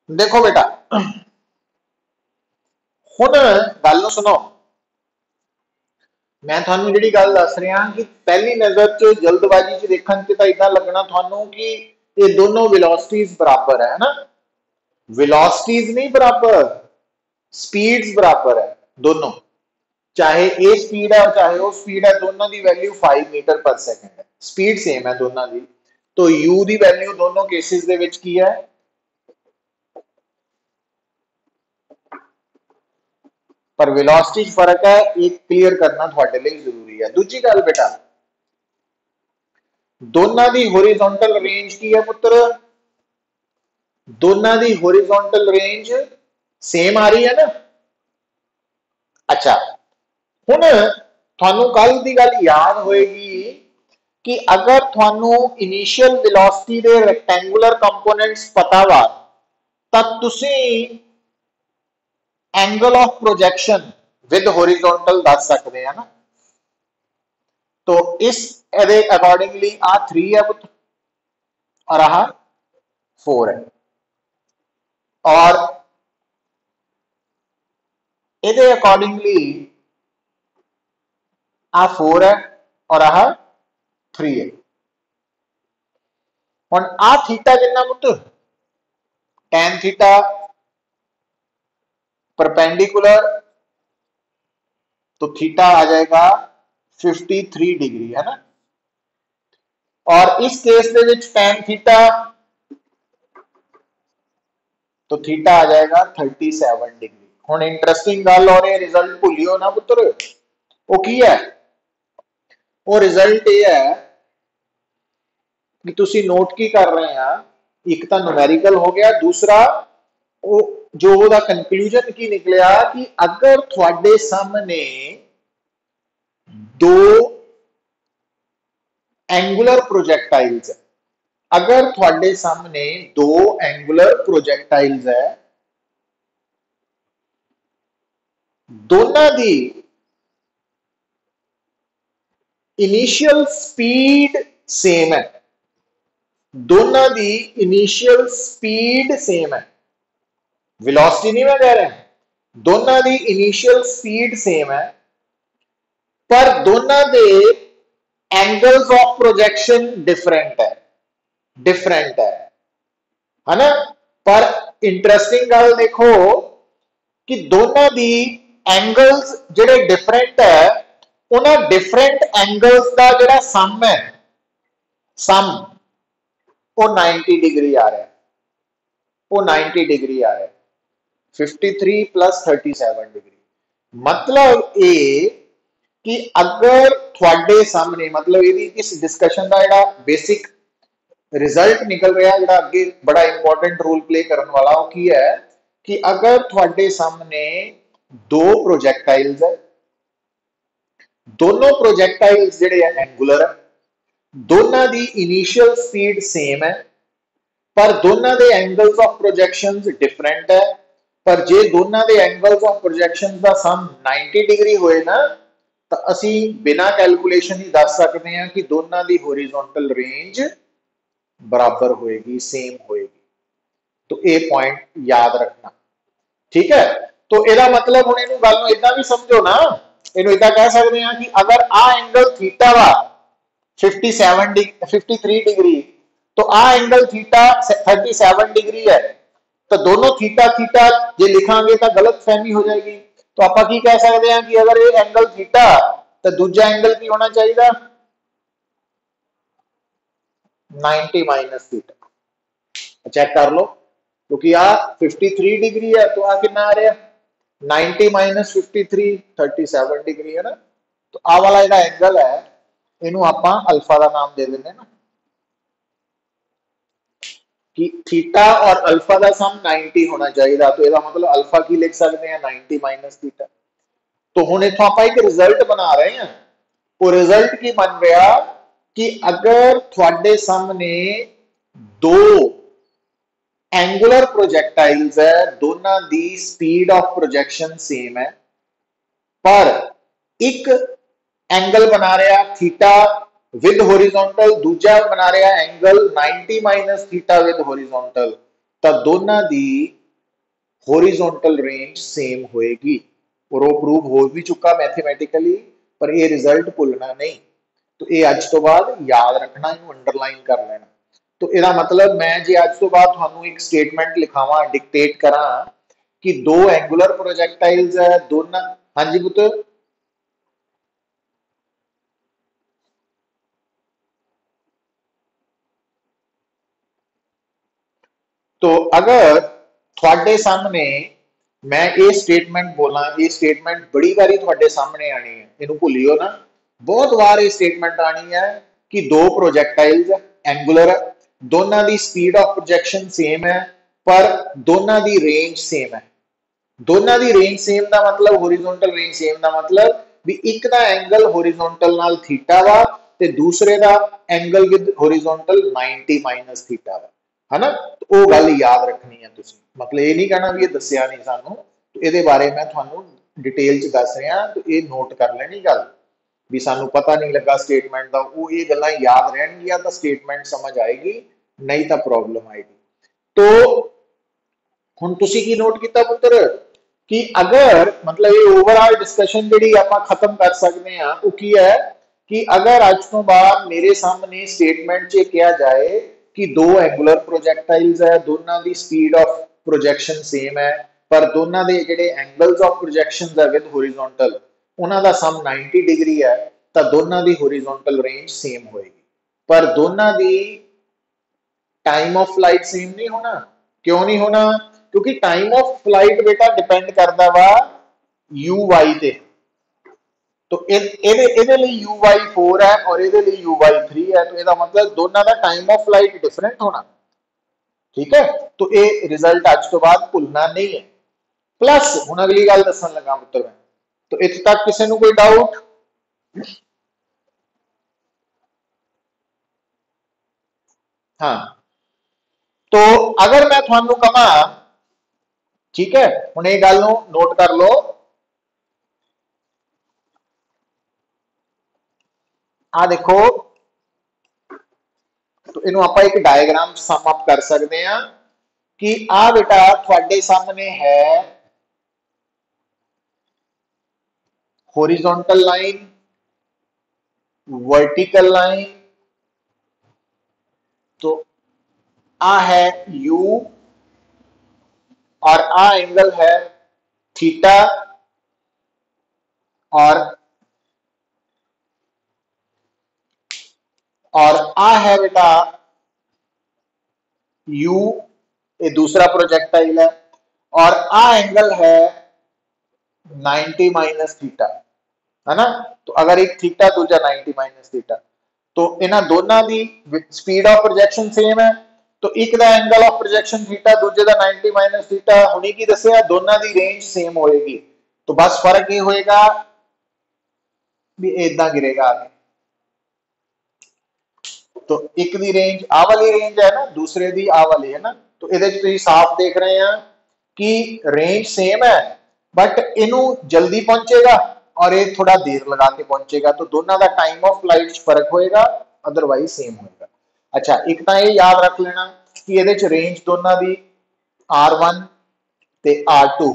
देखो बेटा हुण गल नूं सुनो। मैं थानू जिहड़ी गल दस रहा कि पहली नज़र च जल्दबाजी च देखण च तां इदां लगना थानू कि ये दोनों वेलोसिटीज बराबर है ना। वेलोसिटीज नहीं बराबर, स्पीड्स बराबर है दोनों। चाहे ए स्पीड है और चाहे वो स्पीड है, दोनों की वैल्यू 5 मीटर पर सेकंड है। स्पीड सेम है दोनों की। तो यू की वैल्यू दोनों केसिस दे विच की है, पर वेलोसिटी च फर्क है। एक क्लीयर करना थोड़े लिए जरूरी है। दूजी गल बेटा, दोनों की होरिजोंटल रेंज की है पुत्र, दोनों की होरिजोंटल रेंज सेम आ रही है ना। अच्छा हुण थानू कल की गल याद होएगी कि अगर थानू इनिशियल वेलोसिटी दे रेक्टेंगुलर कंपोनेंट्स पता वा तां तुसी angle of projection with horizontal दस सकते हैं ना। तो इस अकॉर्डिंगली आ 3 है पुत्र और आ 4 है, और ये अकॉर्डिंगली आ 4 है और आ 3 है। हुण आ थीटा कितना पुत्र, टैन थीटा परपेंडिकुलर, तो थीटा आ जाएगा 53 डिग्री है ना। और इस केस दे विच टैन थीटा, तो थीटा आ जाएगा 37 डिग्री। हुण इंटरेस्टिंग गल और रिजल्ट भूलियो ना पुत्र, वो की है, वो रिजल्ट ये है कि तुसी नोट की कर रहे हैं। एक तो न्यूमेरिकल हो गया, दूसरा वो जो ओदा कंक्लूजन की निकलिया कि अगर थोड़े सामने दो एंगुलर प्रोजेक्टाइल्स है, अगर थोड़े सामने दो एंगुलर प्रोजेक्टाइल्स है, दोनों दी इनिशियल स्पीड सेम है, दोनों दी इनिशियल स्पीड सेम है, वेलोसिटी नहीं मैं कह रहा, दोनों दी इनिशियल स्पीड सेम है, पर दोनों दे एंगल्स ऑफ प्रोजेक्शन डिफरेंट है, डिफरेंट है ना। पर इंटरेस्टिंग गल देखो कि दोनों दी एंगल्स जेडे डिफरेंट है, उन्हें डिफरेंट एंगल्स का जेड़ा सम है, सम वो 90 डिग्री आ रहा है, वो 90 डिग्री आ रहा है, 53 प्लस 37 डिग्री। मतलब ये कि अगर थोड़े सामने, मतलब ये इस डिस्कशन का जेड़ा बेसिक रिजल्ट निकल रहा है, जेड़ा अगे बड़ा इंपॉर्टेंट रोल प्ले करने वाला वो की है कि अगर थोड़े सामने दो प्रोजेक्टाइल्स है, दोनों प्रोजेक्टाइल्स जेडे एंगुलर है, दोनों दी इनिशियल स्पीड सेम है, पर दोनों दे एंगल्स ऑफ प्रोजेक्शंस डिफरेंट है। पर जे दोनों दे एंगल्स ऑफ प्रोजेक्शंस का सम 90 डिग्री होए ना, तो असी बिना कैलकुलेशन ही दस सकते हैं कि दोनों दी हॉरिजॉन्टल रेंज बराबर होएगी, सेम होएगी। तो ये पॉइंट याद रखना, ठीक है। तो एदा मतलब हुण इहनूं गल नूं इदां भी समझो ना, इहनूं इदां कह सकते हैं कि अगर आ एंगल थीटा वा 53 डिग्री, तो आ एंगल थीटा 37 डिग्री है, तो दोनों थीटा थीटा जे लिखांगे तो गलत फहमी हो जाएगी। तो आप की कह सकते हैं कि अगर ये एंगल थीटा, तो दूजा एंगल की होना चाहिए 90 माइनस थीटा। चेक कर लो, क्योंकि आ 53 डिग्री है, तो आ कितना आ रहा है 90 माइनस 53, 37 डिग्री है ना। तो आ वाला जो एंगल है, इनू आप अल्फा का नाम दे देंगे ना, कि थीटा और अल्फा का सम 90 होना चाहिए। तो इसका मतलब अल्फा की लिख सकते हैं 90 माइनस थीटा। तो हुण इत्थों आप एक रिजल्ट बना रहे हैं, वो रिजल्ट की बन रहा कि अगर थोड़े सामने दो एंगुलर प्रोजेक्टाइल्स है, दोनों दी स्पीड ऑफ प्रोजेक्शन सेम है, पर एक एंगल बना रहा थीटा विद हॉरिजॉन्टल, दूजा बना रहा angle 90 minus theta with horizontal, तो दोनों दी होरिजोनटल रेंज सेम होएगी। और वो प्रूव हो भी चुका मैथमेटिकली, पर ये रिजल्ट भुलना नहीं। तो ये अज तो बाद याद रखना, इनू अंडरलाइन कर लेना। तो यदा मतलब मैं जे अज तो बाद थानू एक स्टेटमेंट लिखावा, डिक्टेट करा कि दो एंगुलर प्रोजेक्टाइल्स है, दोनों। हाँ जी पुत्र। तो अगर थोड़े सामने मैं ये स्टेटमेंट बोला, ये स्टेटमेंट बड़ी बारी थोड़े सामने आनी है, इनू भूलियो ना, बहुत बार ये स्टेटमेंट आनी है कि दो प्रोजेक्टाइल्स एंगुलर, दोनों की स्पीड ऑफ प्रोजेक्शन सेम है, पर दोनों की रेंज सेम है। दोनों की रेंज सेम का मतलब, होरिजोनटल रेंज सेम का मतलब भी एक दा एंगल होरिजोनटल नाल थीटा वा ते दूसरे का angle with horizontal 90 minus theta वा, है ना। तो वो गल याद रखनी है तुसी, मतलब ये नहीं कहना भी ये दसिया नहीं सानू, तो ये बारे मैं थानू डिटेल च दस रहा, तो ये नोट कर लेनी गल भी सानू पता नहीं लगा स्टेटमेंट का, वो ये गल्लां याद रहनगियां तो स्टेटमेंट समझ आएगी, नहीं तो प्रॉब्लम आएगी। तो हुण तुसी की नोट किया पुत्र कि अगर मतलब ये ओवरऑल डिस्कशन जी आप खत्म कर सकते हैं, वो की है कि अगर अज तो बाद मेरे सामने स्टेटमेंट च किया जाए कि दो एंगुलर प्रोजेक्टाइल्स है, दोनों की स्पीड ऑफ प्रोजेक्शन सेम है, पर दोनों के जिहड़े एंगल्स ऑफ प्रोजेक्शन है विद होरिजोनटल, उन्हों का सम 90 डिग्री है, तो दोनों की होरिजोनटल रेंज सेम होएगी। पर दोनों की टाइम ऑफ फ्लाइट सेम नहीं होना। क्यों नहीं होना? क्योंकि टाइम ऑफ फ्लाइट बेटा डिपेंड करता वा यू वाई ते। तो ਇਹਦੇ ਲਈ uy4 है और ਇਹਦੇ ਲਈ uy3 है, तो ਇਹਦਾ मतलब दोनों का टाइम ऑफ फ्लाइट डिफरेंट होना। ठीक है, तो ये रिजल्ट आज तो बाद भुलना नहीं है। प्लस हुण अगली गल दसन लगा पुत्र मैं, तो इत्थे तक किसी को कोई डाउट? हाँ, तो अगर मैं थानू कहा, ठीक है, हुण ये गल नूं नोट कर लो, आ देखो, तो इनू आप एक डायग्राम सम अप कर सकते हैं कि आ बेटा थोड़े सामने है हॉरिजॉन्टल लाइन, वर्टिकल लाइन, तो आ है यू और आ एंगल है थीटा, और आ है बेटा यू, ये दूसरा प्रोजेक्टाइल है, और आ एंगल है 90 माइनस थीटा, है ना। तो अगर एक थीटा दूजा 90 माइनस थीटा, तो इन्हां दोनों की स्पीड ऑफ प्रोजेक्शन सेम है, तो एक दा एंगल ऑफ प्रोजेक्शन थीटा, दूजे दा 90 माइनस थीटा। हुणे की दसिया दोनों की रेंज सेम होएगी, तो बस फर्क ये होएगा भी इदां गिरेगा आगे। तो एक दी रेंज आ वाली रेंज है ना, दूसरे दी आ वाली है ना, तो इहदे च तुसीं साफ देख रहे हैं कि रेंज सेम है, बट इनू जल्दी पहुंचेगा और ये थोड़ा देर लगा के पहुंचेगा, तो दोनों का टाइम ऑफ फ्लाइट फर्क होएगा, अदरवाइज सेम होएगा। अच्छा, एक तो ये याद रख लेना कि ये रेंज दोनों की R1 ते R2,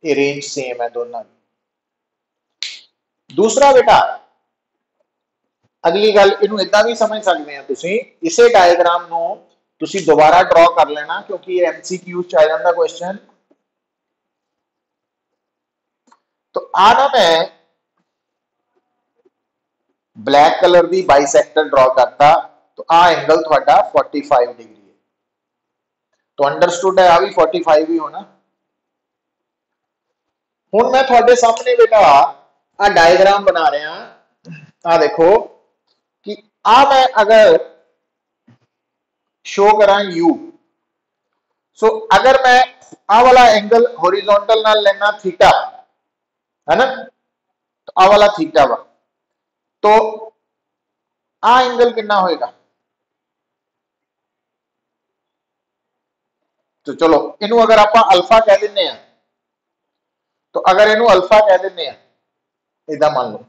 ये रेंज सेम है दोनों की। दूसरा बेटा अगली गल इनू इदा भी समझ सकते हैं तुसीं, इसे डायग्राम नू तुसीं दोबारा ड्रॉ कर लेना, क्योंकि ये MCQ च आ जाता क्वेश्चन। तो आ ना मैं ब्लैक कलर की बाइसेक्टर ड्रॉ करता, तो आ एंगल थोड़ा 45 डिग्री है, तो अंडरस्टूड है, आ भी 45 ही होना। हुण मैं थोड़े सामने बेटा आ डायग्राम बना रहा, आ देखो कि आ मैं अगर शो करा यू, सो अगर मैं आ वाला एंगल हॉरिजॉन्टल नाल लेना थीटा, है ना, तो आ वाला थीटा वा, तो आ एंगल कितना होएगा? तो चलो इनू अगर आप अल्फा कह दें, तो अगर इनू अल्फा कह दें इदा मान लो,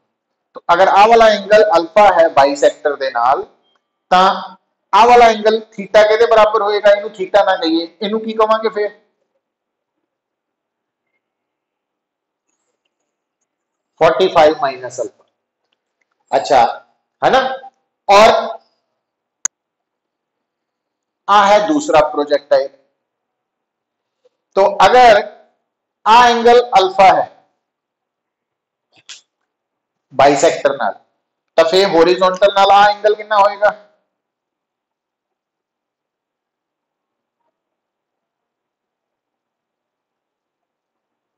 तो अगर आ वाला एंगल अल्फा है बाइसेक्टर दे नाल, ता आ वाला एंगल थीटा के बराबर होएगा, इनू थीटा ना कहिए, इनू की कहांगे फिर? 45 माइनस अल्फा। अच्छा है ना। और आ है दूसरा प्रोजेक्टाइल। तो अगर आ एंगल अल्फा है बाइसेक्टर नाल, तो फिर होरिजोनटल नाल आ एंगल कितना होएगा?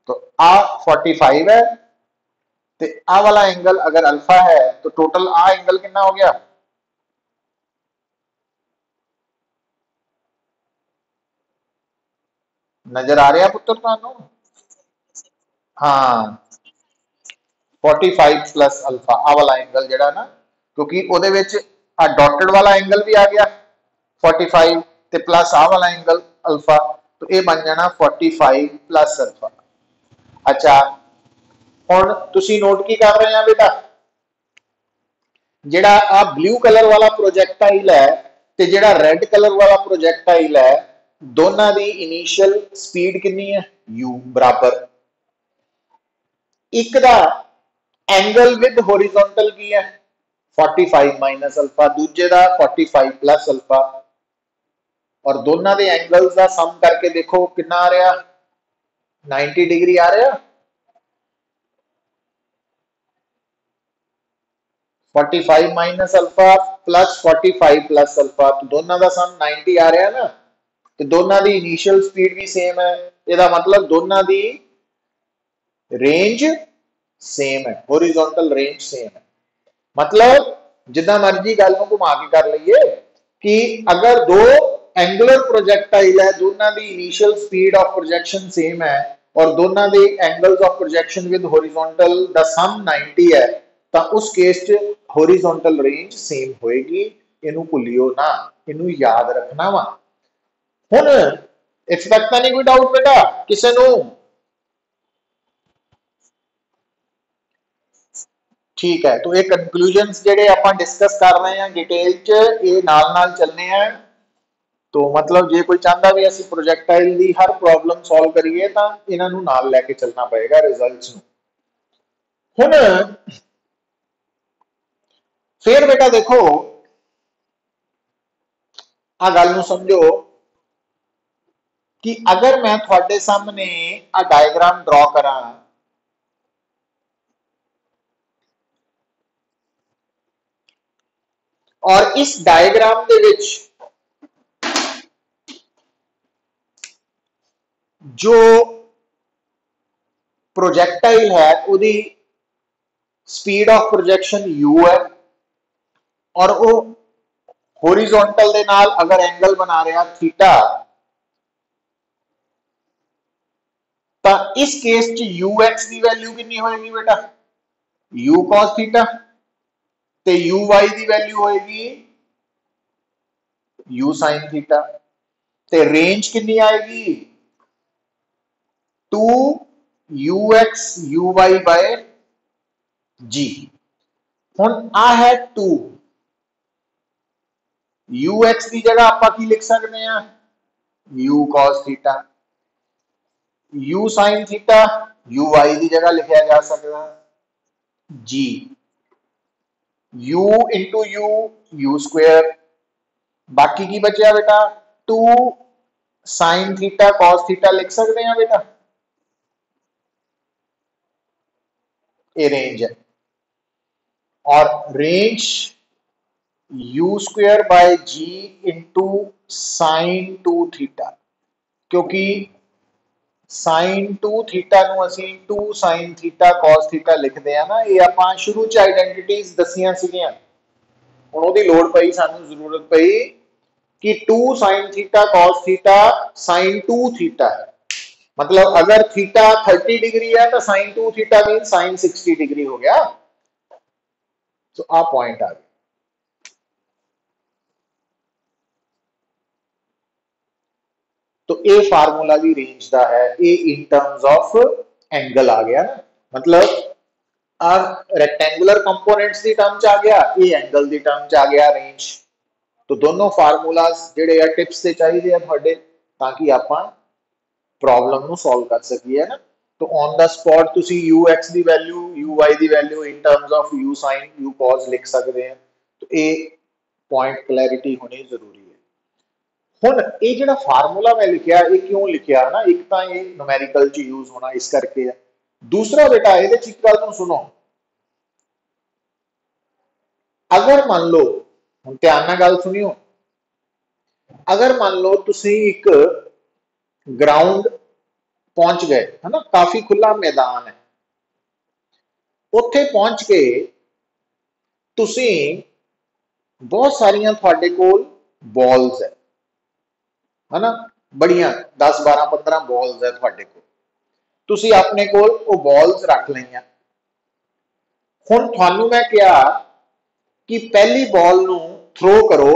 तो आ 45 है, तो आ वाला एंगल अगर अल्फा है तो टोटल आ एंगल कितना हो गया? नजर आ रहा पुत्र तुहानू? हाँ 45 प्लस अल्फा आ वाला एंगल जड़ा ना, क्योंकि ਉਹਦੇ ਵਿੱਚ आ डॉटेड वाला एंगल भी आ गया 45 ਤੇ प्लस आ वाला एंगल अल्फा, तो ये बन जाना 45 प्लस अल्फा। अच्छा हुण तुसी नोट की कर रहे हैं बेटा, ਜਿਹੜਾ आ ब्लू कलर वाला प्रोजेक्टाइल है ਤੇ ਜਿਹੜਾ रेड कलर वाला प्रोजेक्टाइल है, दोनों की इनिशियल स्पीड कितनी है? u बराबर एक दा एंगल विद होरिजोनटल की है 45 माइनस अल्फा, दूजे का 45 प्लस अल्फा, और दोनों के एंगल्स का सम करके देखो कितना आ रहा? 90 डिग्री आ रहा। 45 minus alpha plus 45 plus alpha, तो दोनों का सम 90 आ रहा ना। तो दोनों की इनिशियल स्पीड भी सेम है, यदा मतलब दोनों की रेंज सेम है, होरिजोनटल रेंज सेम है। मतलब जिदा मर्जी गल को घुमा के कर लीए कि अगर दो एंगुलर प्रोजेक्टाइल है, दोनों की initial speed of projection same है और दोनों के angles of projection with horizontal दा सम 90 है, तो उस केस च होरिजोनटल रेंज सेम होएगी। इनू भुलियो ना, इनू याद रखना वा। हुण इस तक तो नहीं कोई डाउट बेटा किसी नू? ठीक है, तो ये कंक्लूजन्स जेडे आपां डिस्कस कर रहे हैं डिटेल च, ये नाल नाल चलने हैं। तो मतलब जे कोई चाहता भी असं प्रोजेक्टाइल की हर प्रॉब्लम सॉल्व करिए तो इन्हों नाल लैके चलना पएगा रिजल्ट्स नूं। हुण फिर बेटा देखो आ गल नूं समझो कि अगर मैं थोड़े सामने आ डायग्राम ड्रॉ करा, और इस डायग्राम दे विच जो प्रोजेक्टाइल है उदी स्पीड ऑफ प्रोजेक्शन u है, और वो होरिजोनटल दे नाल अगर एंगल बना रहा थीटा, तो इस केस च ux की वैल्यू कितनी होएगी बेटा? u cos थीटा, ते uy की वैल्यू होएगी u sin थीटा, ते रेंज कितनी आएगी? 2ux uy bye g। हुण आ है 2, ux की जगह आप की लिख सकते हैं u cos theta, u sin theta uy की जगह लिखा जा सकता है g, u into u square, बाकी की बचा बेटा 2 sin थीटा cos थीटा लिख सकते हैं बेटा, ये रेंज है। और range u square by g into sine 2 theta, क्योंकि साइन 2 थीटा नूं असीं 2 साइन थीटा cos थीटा लिखते हैं ना, ये आपां शुरू च आइडेंटिटीज दसियां सीगियां, हुण ओहदी लोड़ पई, सानूं जरूरत पई कि 2 sine theta cos theta sine 2 theta है, मतलब अगर थीटा 30 डिग्री है तो sine 2 theta mean sine 60 degree हो गया। तो आ पॉइंट आ गया। तो ए फार्मूला भी रेंज का है, ए इन टर्म्स ऑफ एंगल आ गया ना, मतलब आ रेक्टेंगुलर कंपोनेंट्स की टर्म च आ गया, ए एंगल की टर्म च आ गया रेंज। तो दोनों फार्मूलाज जेडे आ टिप्स से चाहिए थोड़े, ताकि आप प्रॉब्लम नूं सॉल्व कर सकिए ना। तो ऑन द स्पॉट तुसी यू एक्स की वैल्यू यू वाई की value in terms of u sine u cos लिख सकते हैं। तो ये पॉइंट क्लैरिटी होनी जरूरी है। हुण ये जिहड़ा फार्मूला मैं लिखिया ये क्यों लिखिया ना, एक तो ये न्यूमेरिकल च यूज होना इस करके है। दूसरा बेटा ये एक गल नूं सुनो, अगर मान लो हुण ध्यान नाल गल सुनियो, अगर मान लो तुसी एक ग्राउंड पहुंच गए है ना, काफी खुला मैदान है, उत्थे पहुंच के तुसी बहुत सारिया थोड़े कोल बॉल्स है ना, बड़िया 10 12 15 बॉल्स है थोड़े कोल, तुसी अपने कोल वो बॉल्स रख लईयां। हुण तुहानू मैं कहा कि पहली बॉल नू थ्रो करो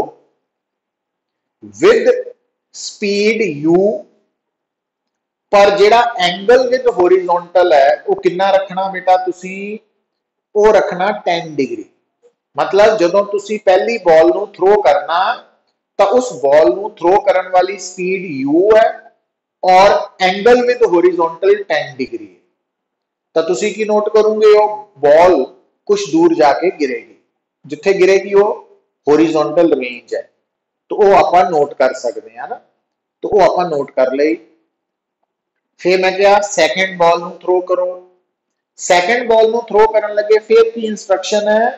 विद स्पीड यू, पर जिहड़ा एंगल विद होरिजोंटल है वो कितना रखना बेटा, तुसी वो रखना 10 डिग्री। मतलब जदों तुसी पहली बॉल नू थ्रो करना तो उस बॉल नू थ्रो करन वाली स्पीड यू है और एंगल विद होरिजोंटल 10 डिग्री है। तो तुसी की नोट करोगे, वो बॉल कुछ दूर जाके गिरेगी, जिथे गिरेगी वो होरिजोंटल रेंज है, तो वो आप नोट कर सकते हैं ना। तो वो आप नोट कर ली। फिर मैं क्या, सैकेंड बॉल नू थ्रो करो। सैकेंड बॉल नू थ्रो करन लगे फिर की इंस्ट्रक्शन है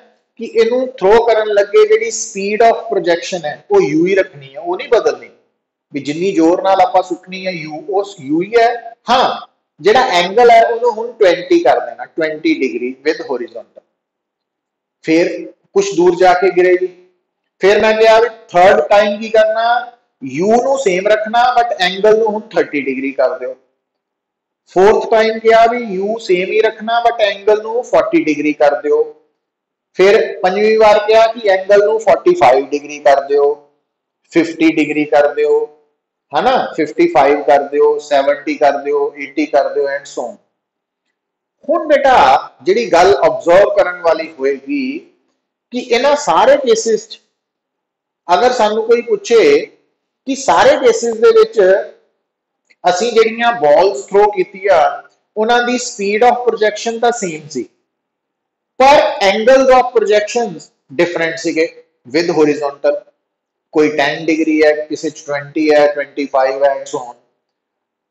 कि इनू थ्रो करन लगे जिहड़ी स्पीड ऑफ प्रोजेक्शन है वो यू ही रखनी है, वो नहीं बदलनी भी जिन्नी जोर नाल आपां सुटनी है यू, उस यू ही है। हाँ, जिहड़ा एंगल है उन्होंने हुण 20 कर देना, 20 डिग्री विद होरिजोंटल, फिर कुछ दूर जाके गिरेगी। फिर मैं क्या थर्ड टाइम की करना, यू नू सेम रखना बट एंगल नू हुण 30 डिग्री कर दो। फोर्थ टाइम क्या भी यू सेम ही रखना बट एंगल नू 40 डिग्री कर दो। फिर पंजवीं बार क्या कि एंगल नू 45 डिग्री कर दो, 50 डिग्री कर दो, है ना, 55 कर दो, 70 कर दो, 80 कर दो एंड सो ऑन। हुण बेटा जिहड़ी गल ऑब्जर्व करन वाली होएगी कि इन्हां सारे केसिस अगर सानू कोई पूछे कि सारे केसिस दे विच असीं जिहड़ियां बॉल्स थ्रो कीतियां उन्हां दी स्पीड ऑफ प्रोजेक्शन तां सेम सी, पर एंगल्स ऑफ प्रोजेक्शन डिफरेंट सीगे विद होरिजोंटल। कोई 10 डिग्री है, किसी 20 है, 25 है एंड सो ऑन।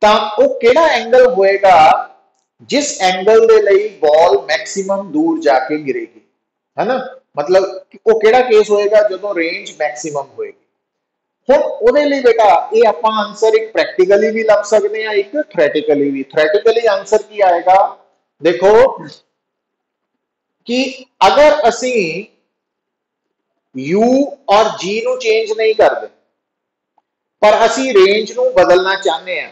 तां वो किहड़ा एंगल होएगा जिस एंगल दे लई बॉल मैक्सिमम दूर जाके गिरेगी, है ना। मतलब वो किहड़ा केस होएगा जदों रेंज मैक्सिमम होएगी। हुण उहदे लई बेटा ये आपां आंसर एक प्रैक्टिकली भी लभ सकते हैं, एक थ्योरेटिकली भी। थ्योरेटिकली आंसर की आएगा, देखो कि अगर असीं यू और जी नू चेंज नहीं करते पर असीं रेंज नू बदलना चाहते हैं,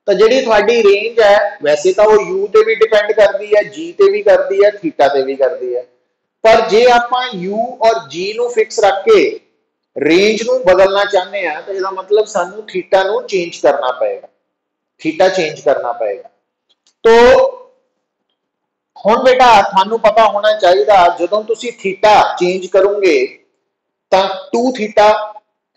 तो जिहड़ी तुहाडी रेंज है वैसे तो वो यू ते भी डिपेंड करती है, जी ते भी करती है, थीटा ते भी करती है, पर जे आपां यू और जी नू फिक्स रख के रेंज नू बदलना चाहते हैं तो इसका मतलब सानू थीटा नू चेंज करना पएगा, थीटा चेंज करना पएगा। तो हुण बेटा थानू पता होना चाहिए जदों तुसी थीटा चेंज करोगे तो 2 थीटा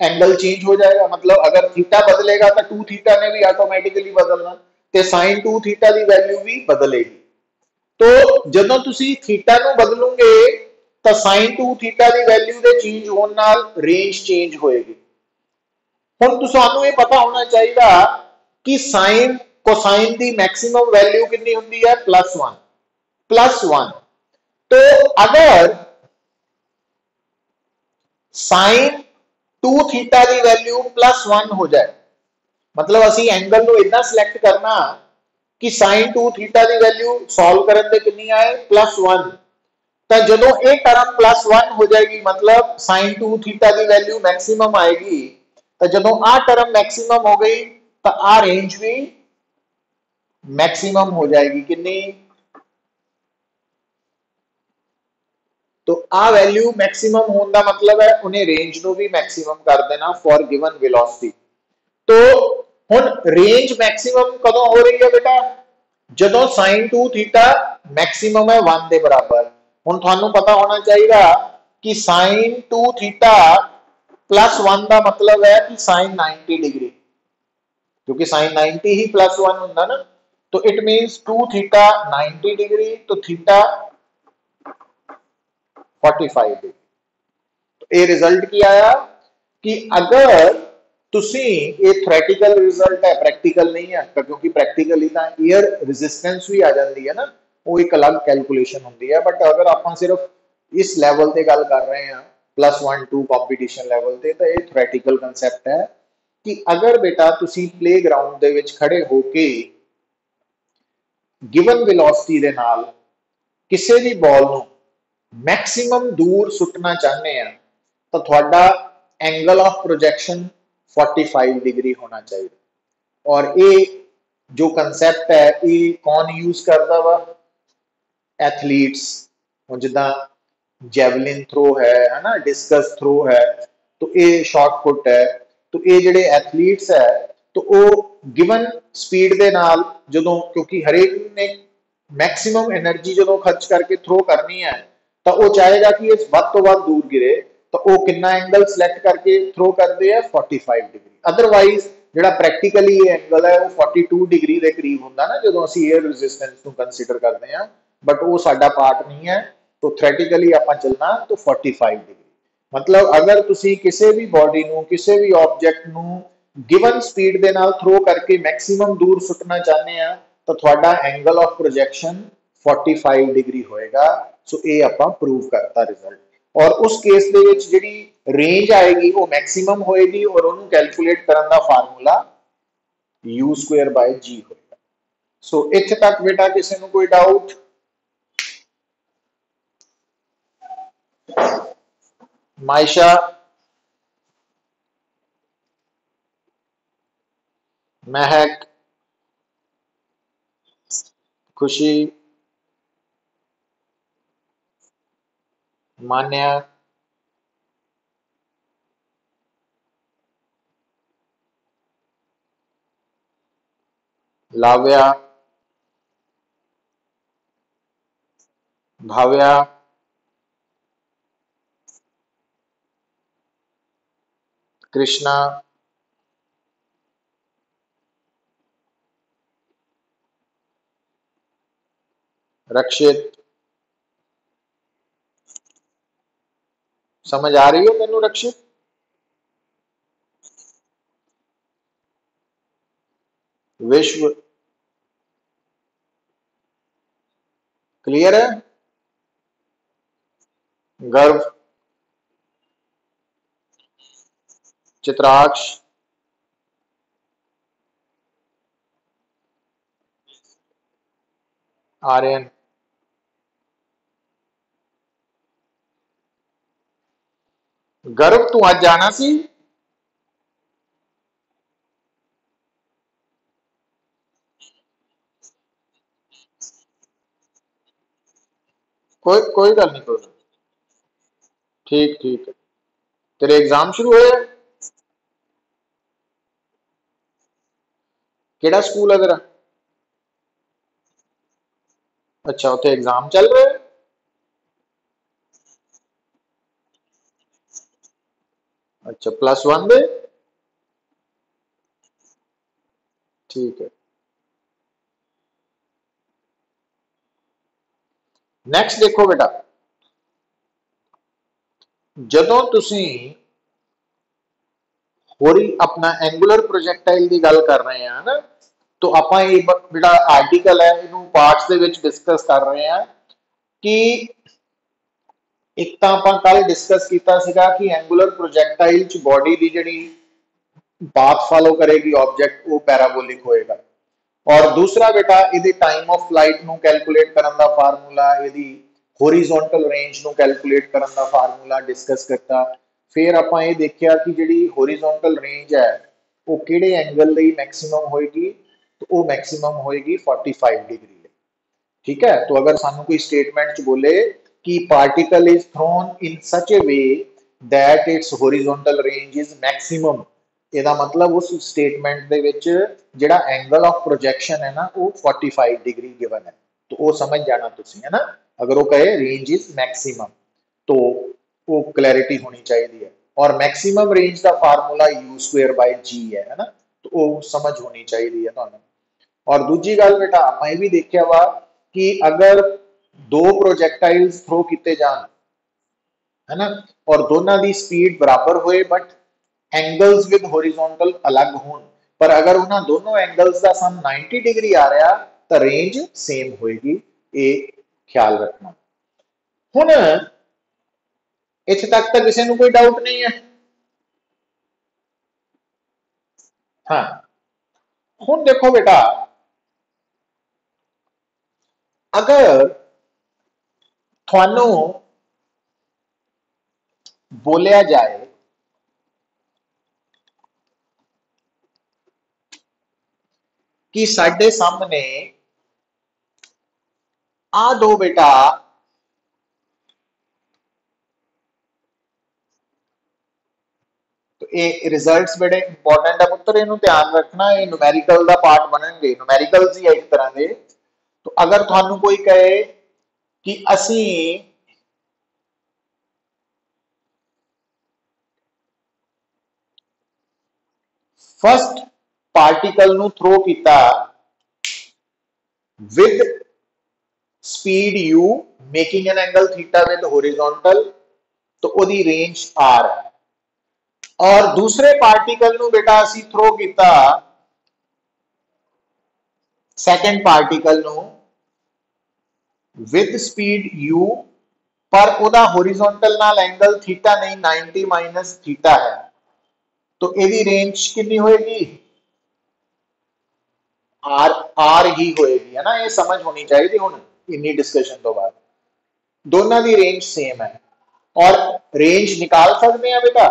एंगल चेंज हो जाएगा। मतलब अगर थीटा बदलेगा तो 2 थीटा ने भी ऑटोमैटिकली बदलना, ते साइन 2 थीटा की वैल्यू भी बदलेगी। तो जदों तुसी थीटा नू बदलोगे तो साइन 2 थीटा की वैल्यू के चेंज होने नाल रेंज चेंज होएगी। हुण तुसानू ये पता होना चाहिए कि साइन कोसाइन की मैक्सिमम वैल्यू कितनी हुंदी है, +1, +1। तो अगर साइन 2 थीटा की वैल्यू +1 हो जाए, मतलब असी एंगल नू इतना सिलेक्ट करना कि साइन 2 थीटा की वैल्यू सॉल्व करन ते कितनी आए, +1। तो जदों ये टर्म +1 हो जाएगी मतलब साइन 2 थीटा की वैल्यू मैक्सिमम आएगी। तो जदों आ टर्म मैक्सिमम हो गई तो आ रेंज भी मैक्सिमम हो जाएगी, कितनी, तो आ वैल्यू मैक्सिमम होने का मतलब है उन्हें रेंज को भी मैक्सिमम कर देना फॉर गिवन वेलोसिटी। तो हुण रेंज मैक्सिमम कदों हो रही है बेटा, जदों साइन 2 थीटा मैक्सिमम है 1 के बराबर। हुण थानू पता होना चाहिए कि साइन 2 थीटा +1 का मतलब है कि साइन 90 डिग्री, क्योंकि साइन 90 ही +1 होंदा ना। तो इट मीन्स 2 थीटा 90 डिग्री तो थीटा 45 डिग्री। तो ये रिजल्ट की आया कि अगर तुसी ये थ्योरेटिकल रिजल्ट है, प्रैक्टिकल नहीं है, क्योंकि प्रैक्टिकली तो एयर रेजिस्टेंस भी आ जाती है ना, वो एक अलग कैलकुलेशन होती है। बट अगर आप सिर्फ इस लैवल ते गल कर रहे हैं +1 2 कंपीटिशन लैवल ते, तो ये थ्योरेटिकल कंसैप्ट है कि अगर बेटा तुसी प्ले ग्राउंड दे विच खड़े होके गिवन वेलोसिटी दे नाल किसी भी बॉल नूं मैक्सिमम दूर सुटना चाहते हैं तो थोड़ा एंगल ऑफ प्रोजेक्शन 45 डिग्री होना चाहिए। और ये जो कंसैप्ट है ये कौन यूज करता वा? एथलीट्स, जिदा जैवलिन थ्रो है ना, डिस्कस थ्रो है, तो ये शॉर्ट पुट है। तो ये जेडे एथलीट्स है तो वो गिवन स्पीड के नाल जदों, क्योंकि हरेक ने मैक्सिमम एनर्जी जो खर्च करके थ्रो करनी है तो वो चाहेगा कि इस वध तो वध दूर गिरे, तो वो कितना एंगल सिलेक्ट करके थ्रो करते हैं 45 डिग्री। अदरवाइज जो प्रैक्टिकली ये एंगल है वो 42 डिग्री के करीब होंगे ना जो असी एयर रेजिस्टेंस को कंसीडर करते हैं, बट वो साडा पार्ट नहीं है। तो थ्योरेटिकली आप चलना तो 45 डिग्री। मतलब अगर तुसी किसी भी बॉडी नूं, किसी भी ऑब्जेक्ट नूं गिवन स्पीड के नाल थ्रो करके मैक्सिमम दूर सुटना चाहते हैं तो थोड़ा एंगल ऑफ प्रोजेक्शन 45 डिग्री होएगा। सो ये आपां प्रूव करता रिजल्ट। और उस केस दे विच जिहड़ी रेंज आएगी वो मैक्सिमम होएगी और उन्होंने कैलकुलेट करने का फार्मूला u²/g होएगा। सो इत्थे तक बेटा किसी को कोई डाउट? मायशा, महक, खुशी, मान्या, लाव्या, भाव्या, कृष्णा, रक्षित। समझ आ रही है तेनू रक्षित? विश्व क्लियर है? गर्व, चित्राक्ष, आर्यन, गर्व तू आज जाना सी? कोई गल नहीं, कोई ठीक ठीक है। तेरे एग्जाम शुरू हुए? केड़ा स्कूल है तेरा? अच्छा, उत्थे एग्जाम चल रहे? अच्छा, +1 दे? ठीक है। नैक्सट देखो बेटा, जदों तुसी होरी अपना एंगुलर प्रोजेक्टाइल की गल कर रहे हैं ना, तो आपां ये बेटा आर्टिकल है इनू पार्ट्स दे विच डिस्कस कर रहे हैं कि एक तो आपां कल डिस्कस किया सीगा कि एंगुलर प्रोजेक्टाइल च बॉडी की जिहड़ी पाथ फॉलो करेगी ऑब्जेक्ट वो पैराबोलिक होएगा। और दूसरा बेटा ये टाइम ऑफ फ्लाइट नू कैलकुलेट करने का फार्मूला, ये होरिजोनटल रेंज नू कैलकुलेट करने का फार्मूला डिस्कस करता। फिर आपां ये देखिया कि जिहड़ी होरिजोनटल रेंज है वो किहड़े एंगल लई मैक्सिमम होएगी, तो वो मैक्सिमम होएगी 45 डिग्री। ठीक है। तो अगर सानू कोई स्टेटमेंट च बोले कि particle is thrown in such A way that it's horizontal range is maximum, ਇਹਦਾ मतलब उस स्टेटमेंट ਦੇ ਵਿੱਚ ਜਿਹੜਾ एंगल ऑफ प्रोजेक्शन है ना वो 45 डिग्री गिवन है। तो वो समझ जाना तुसी, है ना। अगर वो कहे रेंज इज मैक्सिमम तो वो क्लैरिटी होनी चाहिए है। और मैक्सिमम रेंज का फार्मूला u² बाय g है ना, तो वो समझ होनी चाहिए है। और दूजी गल बेटा आपां ये भी देखिया वा कि अगर दो प्रोजैक्टाइल्स थ्रो किए जान, है ना, और दोनों की स्पीड बराबर होए बट एंगल्स विद हॉरिजॉन्टल अलग होन, पर अगर उन्होंने दोनों एंगल्स का सम 90 डिग्री आ रहा तो रेंज सेम होएगी, ये ख्याल रखना। हुण इत्थे तक तो किसी को कोई डाउट नहीं है। हाँ, हुण देखो बेटा, अगर थानू बोलिया जाए कि साडे सामने आ दो बेटा तो ये रिजल्ट्स बड़े इंपॉर्टेंट है पुत्र, इन्हू ध्यान रखना, ये न्यूमेरिकल का पार्ट बननगे, न्यूमेरिकल्स ही है एक तरह के। तो अगर थानू कोई कहे कि असी फर्स्ट पार्टिकल नू थ्रो किया with speed u making an angle theta with horizontal, तो ओदी रेंज r है। और दूसरे पार्टिकल नू बेटा असी थ्रो किया सेकंड पार्टिकल नू विद स्पीड u, पर ओदा हॉरिजॉन्टल नाल एंगल थीटा नहीं 90 माइनस थीटा है, तो एदी रेंज कितनी होएगी, आर आर ही होएगी, है ना, ये समझ होनी चाहिए हुण इन्नी डिस्कशन तो बाद। दोनों की रेंज सेम है और रेंज निकाल सकते हैं बेटा,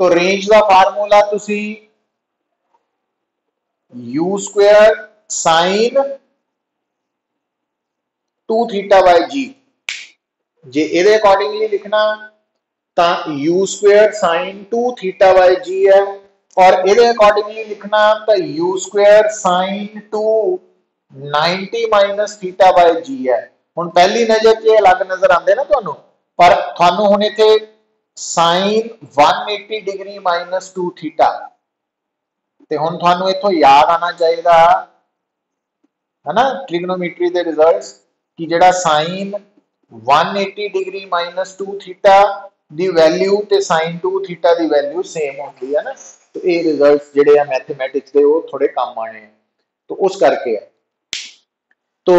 तो रेंज का फार्मूला तुसी u square sine 2 theta by g, जे ए अकॉर्डिंगली लिखना तो u square sine 2 theta by g है, और ये अकॉर्डिंगली लिखना तो u square sine 2 90 minus theta by g है। हुण पहली नजर से अलग नजर आते ना तुहानू, पर थानू हुण इत्थे साइन 180 डिग्री माइनस 2 थीटा, ते हुण थानू इत्थों याद आना चाहिए, है ना, ट्रिग्नोमेट्री के रिजल्ट्स कि जेड़ा साइन 180 डिग्री माइनस 2 थीटा दी वैल्यू ते साइन 2 थीटा दी वैल्यू सेम होती है ना, तो ये रिजल्ट्स जेड़े है मैथमेटिक्स के वो थोड़े कम आने हैं, तो उस करके है। तो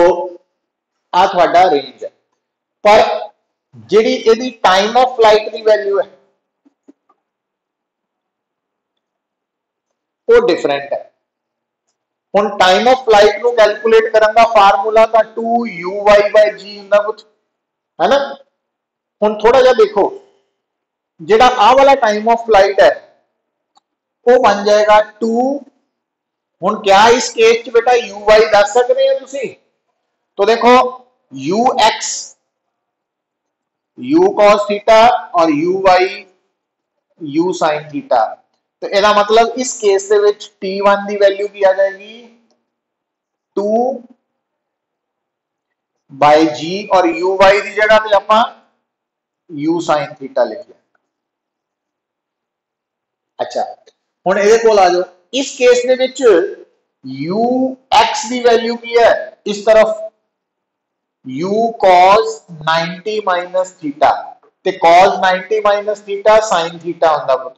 आ थोड़ा रेंज है, पर जिहड़ी इहदी टाइम ऑफ फ्लाइट की वैल्यू है वो डिफरेंट है। हुण टाइम ऑफ फ्लाइट को कैलकुलेट करने का फार्मूला तो 2u/g हुंदा कुछ, है ना। हुण थोड़ा जा देखो, जेड़ा आ वाला टाइम ऑफ फ्लाइट है वो बन जाएगा 2, हुण क्या इस केस च बेटा u/y दस सकते हैं तुसी, तो देखो ux u cos थीटा और uy u sin थीटा, तो ਇਹਦਾ मतलब इस केस ਦੇ ਵਿੱਚ t1 ਦੀ वैल्यू की आ जाएगी 2 by g और uy की जगह पे ਆਪਾਂ u sin थीटा लिख लिया। अच्छा हुण ਇਹਦੇ ਕੋਲ आ जाओ, इस केस ਦੇ ਵਿੱਚ ux की वैल्यू की है इस तरफ u cos 90 माइनस थीटा, ते cos 90 minus theta sin theta हुंदा पुੱਤ,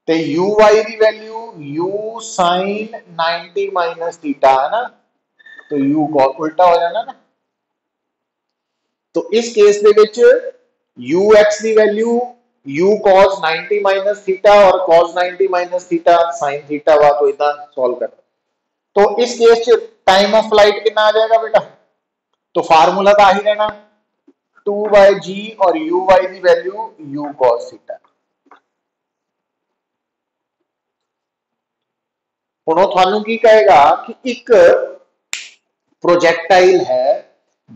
ते uy की value u sin 90 minus theta है ना, तो u cos उल्टा हो जाना ना। तो इस केस दे विच ux की value u cos 90 minus theta और cos 90 minus theta sin theta वा, तो इदा सॉल्व कर। तो इस केस च टाइम ऑफ फ्लाइट कितना आ जाएगा बेटा, तो फार्मूला तो आही रहना 2/g और uy की वैल्यू u cos थीटा। हुण थानू की कहेगा कि एक प्रोजैक्टाइल है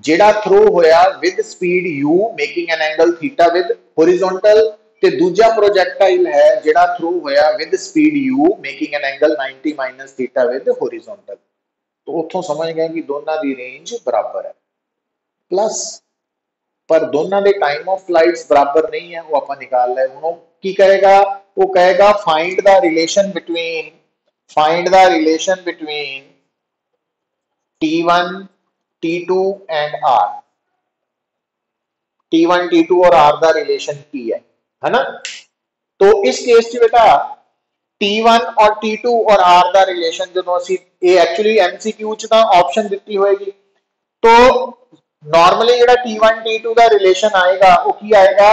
जेड़ा थ्रो होया with speed u making an angle theta with horizontal, ते दूजा प्रोजैक्टाइल है जेड़ा थ्रो होया with speed u making an angle 90 minus theta with horizontal. तो उथों समझ गए कि दोनों की रेंज बराबर है, प्लस पर दोनों के टाइम ऑफ फ्लाइट्स बराबर नहीं है, वो आप निकाल रहे। हुण की कहेगा, वो कहेगा find the relation between find the relation between T1, T2 and R. T1, T2 और R का रिलेशन की है ना। तो इस केस च बेटा T1 और T2 और R का रिलेशन जो ਅਸੀਂ ਇਹ एक्चुअली MCQ ਚ ਤਾਂ ਆਪਸ਼ਨ ਦਿੱਤੀ ਹੋਏਗੀ। तो नॉर्मली ਜਿਹੜਾ T1 T2 ਦਾ ਰਿਲੇਸ਼ਨ ਆਏਗਾ ਉਹ ਕੀ ਆਏਗਾ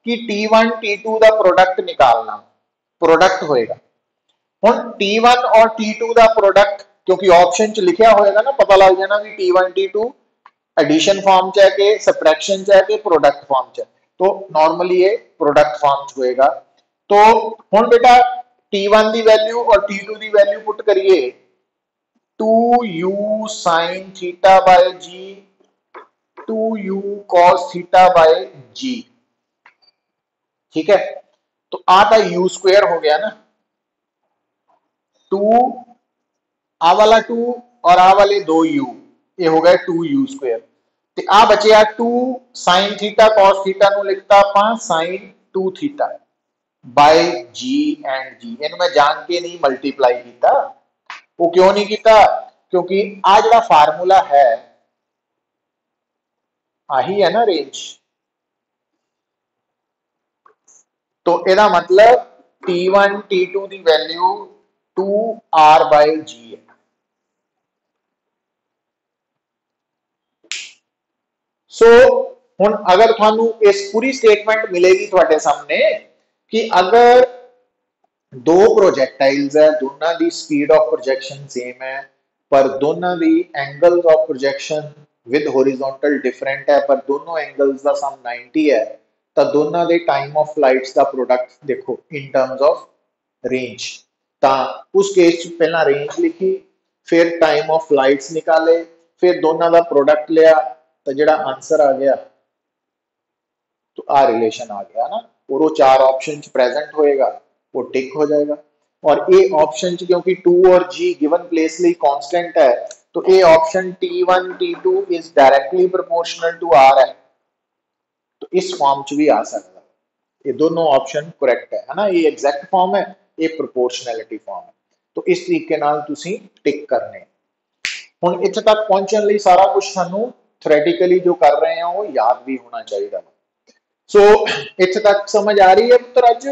कि T1 T2 ਦਾ प्रोडक्ट निकालना, प्रोडक्ट होएगा। ਹੁਣ T1 और T2 ਦਾ प्रोडक्ट क्योंकि ऑप्शन च लिखा होएगा ना, पता लग जाना भी T1 T2 एडिशन फॉर्म च है कि सबट्रैक्शन च है कि प्रोडक्ट फॉर्म च है। तो नॉर्मली ये प्रोडक्ट फॉर्म च होएगा। तो हुण बेटा T1 की वैल्यू और T2 की वैल्यू पुट करिए 2u sin theta by g 2u cos theta by g। ठीक है, तो आ तो u स्क्वायर हो गया ना, 2 आ वाला 2 और आ वाले 2u, ये हो गए 2u स्क्वायर। ते आ बचे 2 sin थीटा cos थीटा नु लिखता ਆਪਾਂ sin 2 theta bye g and g। इन्हें मैं जान के नहीं मल्टीप्लाई किया। वो क्यों नहीं किया? क्योंकि आ जो फार्मूला है आही है ना रेंज। तो यदा मतलब T1 T2 की वैल्यू 2R बाय G है। सो हुण अगर थानू इस पूरी स्टेटमेंट मिलेगी थोड़े सामने कि अगर दो प्रोजेक्टाइल्स है, दोनों की स्पीड ऑफ प्रोजेक्शन सेम है पर दोनों की angles of projection with horizontal different है, पर दोनों एंगल्स का सम 90 है, तो दोनों के टाइम ऑफ फ्लाइट्स का प्रोडक्ट देखो इन टर्म्स ऑफ रेंज। तो उस केस पहला रेंज लिखी, फिर टाइम ऑफ फ्लाइट्स निकाले, फिर दोनों का प्रोडक्ट लिया, तो जो आंसर आ गया तो आ रिलेशन आ गया ना। और वो 4 ऑप्शन प्रेजेंट होएगा, वो टिक हो जाएगा। और ये ऑप्शन क्योंकि 2 और G गिवन प्लेस लिए कांस्टेंट है, तो ये option T1 T2 is directly proportional to R है, तो इस फॉर्म च भी आ सकता है। ये दोनों ऑप्शन करेक्ट है ना, ये एग्जैक्ट फॉर्म है, ये प्रोपोर्शनैलिटी फॉर्म है। तो इस तरीके नाल तुसी टिक करने। हुण इत्थे तक पहुंचने लिए सारा कुछ सानू थ्योरेटिकली जो कर रहे हैं वो याद भी होना चाहिए। सो इत्थे तक समझ आ रही है पुत्र अज?